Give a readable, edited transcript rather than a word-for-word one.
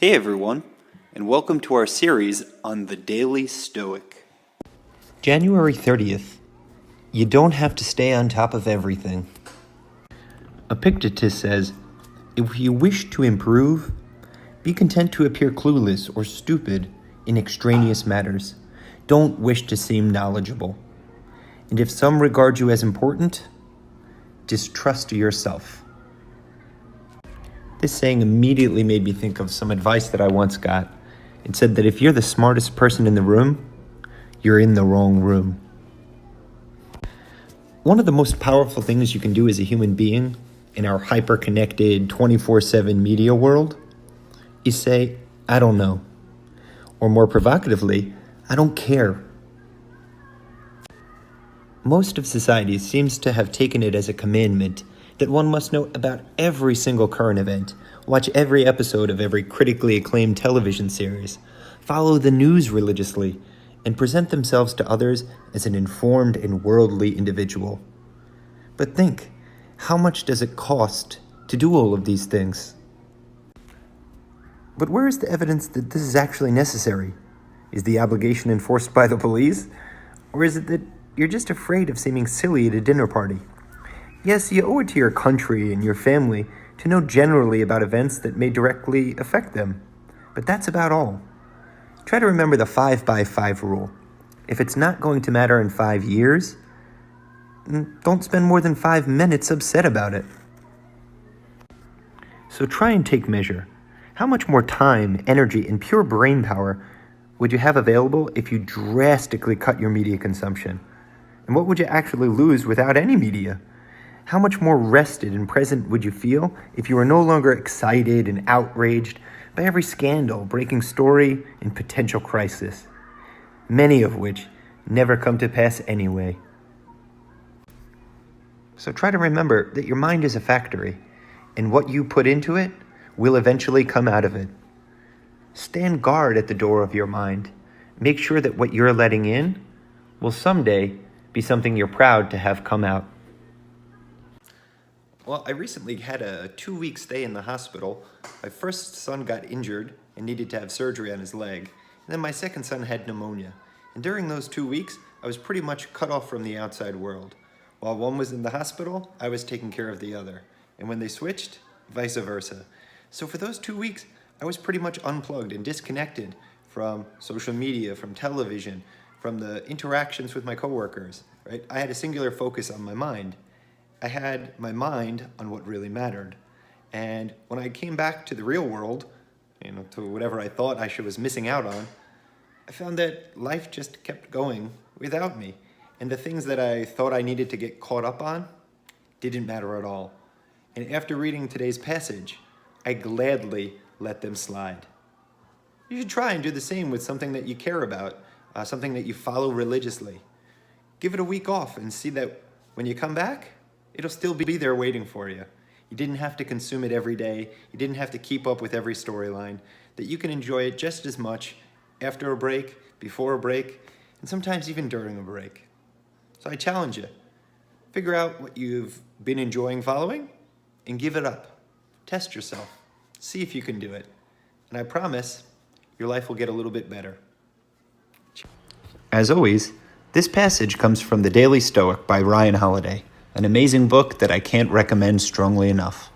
Hey everyone, and welcome to our series on the Daily Stoic. January 30th. You don't have to stay on top of everything. Epictetus says, if you wish to improve, be content to appear clueless or stupid in extraneous matters. Don't wish to seem knowledgeable. And if some regard you as important, distrust yourself. This saying immediately made me think of some advice that I once got. It said that if you're the smartest person in the room, you're in the wrong room. One of the most powerful things you can do as a human being in our hyper-connected 24/7 media world is say, I don't know. Or more provocatively, I don't care. Most of society seems to have taken it as a commandment that one must know about every single current event, watch every episode of every critically acclaimed television series, follow the news religiously, and present themselves to others as an informed and worldly individual. But think, how much does it cost to do all of these things? But where is the evidence that this is actually necessary? Is the obligation enforced by the police? Or is it that you're just afraid of seeming silly at a dinner party? Yes, you owe it to your country and your family to know generally about events that may directly affect them. But that's about all. Try to remember the 5x5 rule. If it's not going to matter in 5 years, don't spend more than 5 minutes upset about it. So try and take measure. How much more time, energy, and pure brain power would you have available if you drastically cut your media consumption? And what would you actually lose without any media? How much more rested and present would you feel if you were no longer excited and outraged by every scandal, breaking story, and potential crisis, many of which never come to pass anyway? So try to remember that your mind is a factory, and what you put into it will eventually come out of it. Stand guard at the door of your mind. Make sure that what you're letting in will someday be something you're proud to have come out. Well, I recently had a 2-week stay in the hospital. My first son got injured and needed to have surgery on his leg. And then my second son had pneumonia. And during those 2 weeks, I was pretty much cut off from the outside world. While one was in the hospital, I was taking care of the other. And when they switched, vice versa. So for those 2 weeks, I was pretty much unplugged and disconnected from social media, from television, from the interactions with my coworkers, right? I had a singular focus on my mind. I had my mind on what really mattered. And when I came back to the real world, to whatever I thought I was missing out on, I found that life just kept going without me. And the things that I thought I needed to get caught up on didn't matter at all. And after reading today's passage, I gladly let them slide. You should try and do the same with something that you care about, something that you follow religiously. Give it a week off and see that when you come back, it'll still be there waiting for you. You didn't have to consume it every day. You didn't have to keep up with every storyline. That you can enjoy it just as much after a break, before a break, and sometimes even during a break. So I challenge you. Figure out what you've been enjoying following and give it up. Test yourself. See if you can do it. And I promise your life will get a little bit better. As always, this passage comes from The Daily Stoic by Ryan Holiday, an amazing book that I can't recommend strongly enough.